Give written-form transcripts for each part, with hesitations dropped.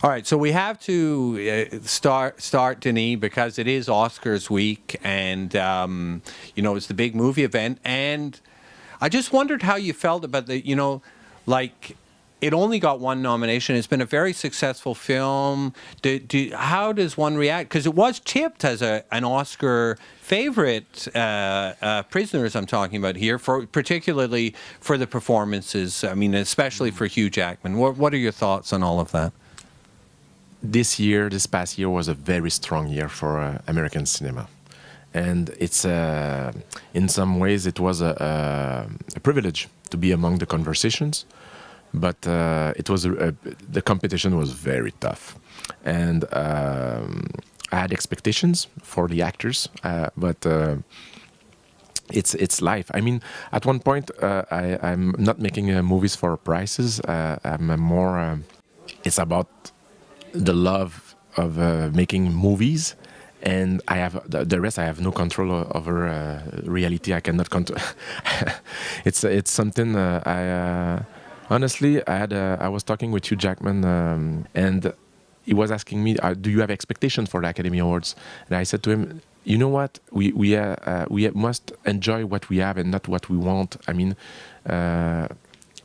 All right, so we have to start Denis, because it is Oscars week, and it's the big movie event. And I just wondered how you felt about like it only got one nomination. It's been a very successful film. How does one react? Because it was tipped as an Oscar favorite. Prisoners, I'm talking about here, particularly for the performances. I mean, especially for Hugh Jackman. What are your thoughts on all of that? This past year was a very strong year for American cinema. And it's, in some ways, it was a privilege to be among the conversations. But the competition was very tough. And I had expectations for the actors, but it's life. I mean, at one point, I'm not making movies for prizes. I'm more, it's about the love of making movies, and I have the rest. I have no control over reality. I cannot control. It's something honestly. I was talking with Hugh Jackman, and he was asking me, "Do you have expectations for the Academy Awards?" And I said to him, "You know what? We must enjoy what we have and not what we want. I mean,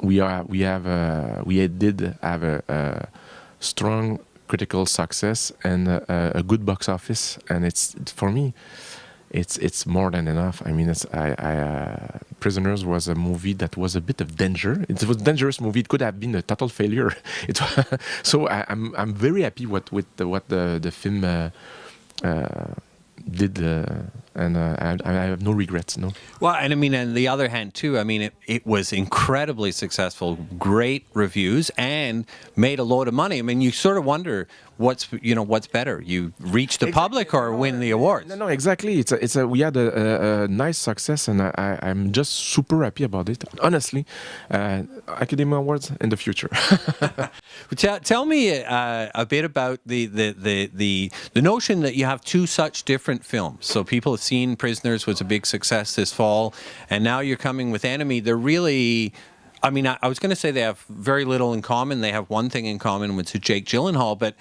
we did have a strong critical success and a good box office, and for me, it's more than enough. I mean, Prisoners was a movie that was a bit of danger. It was a dangerous movie. It could have been a total failure. So I'm very happy with what the film did, and I have no regrets. No. Well, and I mean, on the other hand, too, I mean, it was incredibly successful, great reviews, and made a load of money. I mean, you sort of wonder what's better, you reach the public or win the awards. No, exactly. We had a nice success, and I'm just super happy about it. Honestly, Academy Awards in the future. Tell me a bit about the notion that you have two such different films. So people have seen Prisoners was a big success this fall, and now you're coming with Enemy. They're really, I mean, I was going to say they have very little in common. They have one thing in common, which is Jake Gyllenhaal. But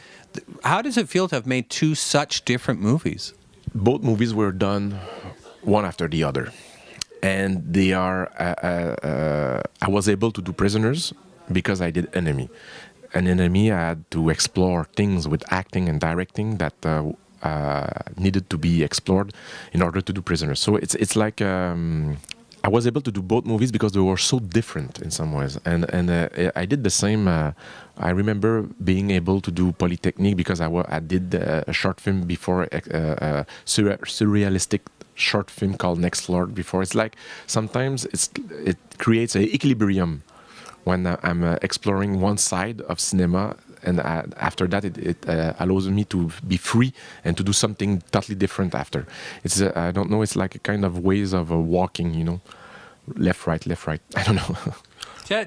how does it feel to have made two such different movies? Both movies were done one after the other, and they are. I was able to do Prisoners because I did Enemy. And Enemy, I had to explore things with acting and directing that needed to be explored in order to do Prisoners. So it's like I was able to do both movies because they were so different in some ways. And I did the same. I remember being able to do Polytechnique because I did a short film before, a surrealistic short film called Next Floor before. It's like sometimes it creates an equilibrium when I'm exploring one side of cinema, and after that it allows me to be free and to do something totally different after. It's I don't know, it's like a kind of ways of walking, left, right. I don't know.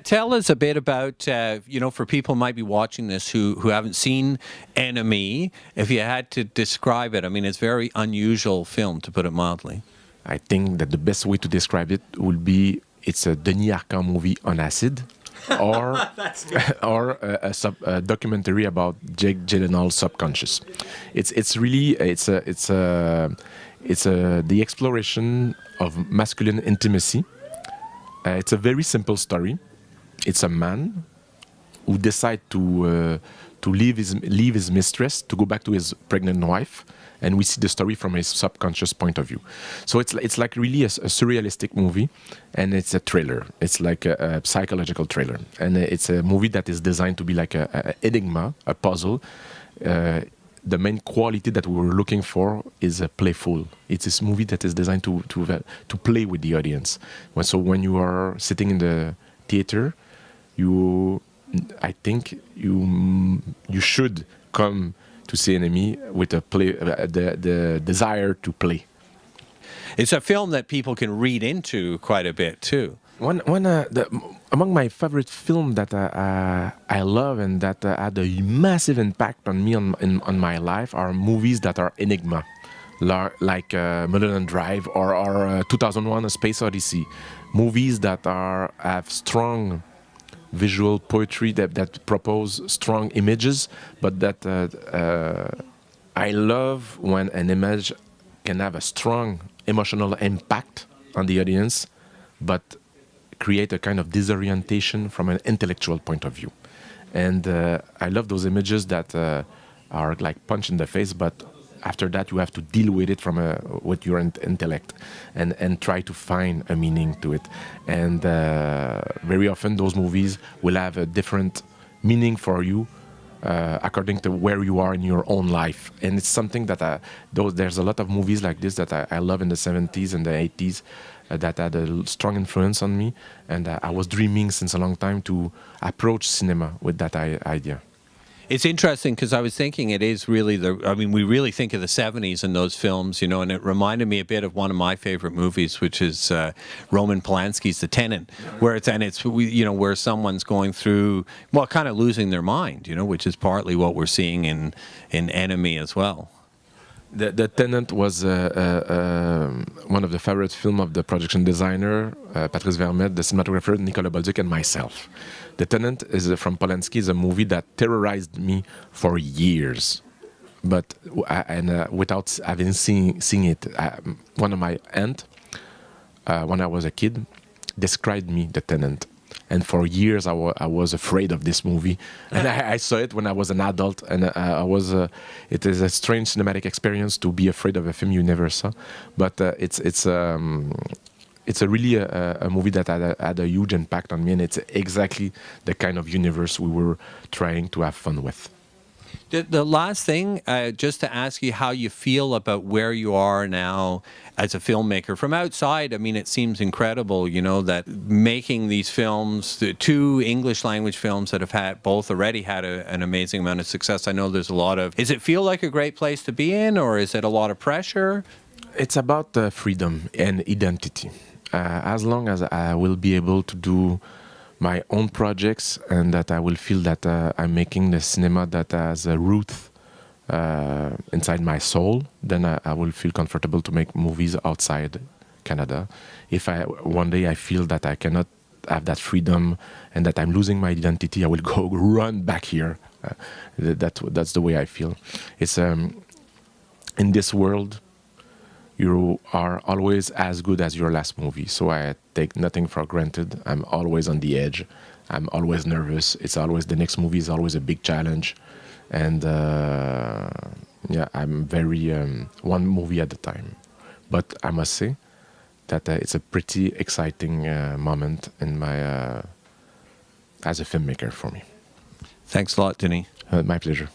Tell us a bit about, for people who might be watching this who haven't seen Enemy, if you had to describe it. I mean, it's a very unusual film, to put it mildly. I think that the best way to describe it would be it's a Denis Arcand movie on acid. Or a documentary about Jake Gyllenhaal's subconscious. It's really the exploration of masculine intimacy. It's a very simple story. It's a man who decides to leave his mistress to go back to his pregnant wife, and we see the story from his subconscious point of view. So it's like really a surrealistic movie, and it's a thriller. It's like a psychological thriller, and it's a movie that is designed to be like a enigma, a puzzle. The main quality that we were looking for is playful. It's this movie that is designed to play with the audience. So when you are sitting in the theater, I think you should come to see Enemy with the desire to play. It's a film that people can read into quite a bit too. Among my favorite films that I love and that had a massive impact on me on my life are movies that are Enigma, like Mulholland Drive or 2001: A Space Odyssey. Movies that have strong visual poetry that propose strong images, but that I love when an image can have a strong emotional impact on the audience, but create a kind of disorientation from an intellectual point of view. And I love those images that are like punch in the face, but after that you have to deal with it with your intellect and try to find a meaning to it. And very often those movies will have a different meaning for you according to where you are in your own life. And it's something that there's a lot of movies like this that I love in the 70s and the 80s that had a strong influence on me. And I was dreaming since a long time to approach cinema with that idea. It's interesting because I was thinking it is really we really think of the 70s in those films, you know, and it reminded me a bit of one of my favorite movies, which is Roman Polanski's The Tenant, where where someone's going through, well, kind of losing their mind, you know, which is partly what we're seeing in Enemy as well. The Tenant was one of the favorite films of the production designer, Patrice Vermette, the cinematographer, Nicolas Bolduc, and myself. The Tenant from Polanski is a movie that terrorized me for years. But without having seen it, one of my aunt, when I was a kid, described me The Tenant. And for years I was afraid of this movie, and I saw it when I was an adult, and it is a strange cinematic experience to be afraid of a film you never saw, but it's really a movie that had a huge impact on me, and it's exactly the kind of universe we were trying to have fun with. The last thing, just to ask you how you feel about where you are now as a filmmaker. From outside, I mean, it seems incredible, you know, that making these films, the 2 English language films that have both already had an amazing amount of success. I know there's a lot of, does it feel like a great place to be in, or is it a lot of pressure? It's about freedom and identity. As long as I will be able to do my own projects and that I will feel that I'm making the cinema that has a root inside my soul, then I will feel comfortable to make movies outside Canada. If one day I feel that I cannot have that freedom and that I'm losing my identity, I will go run back here. That's the way I feel. It's in this world, you are always as good as your last movie. So I take nothing for granted. I'm always on the edge. I'm always nervous. The next movie is always a big challenge. And I'm very one movie at a time. But I must say that it's a pretty exciting moment in my as a filmmaker for me. Thanks a lot, Denis. My pleasure.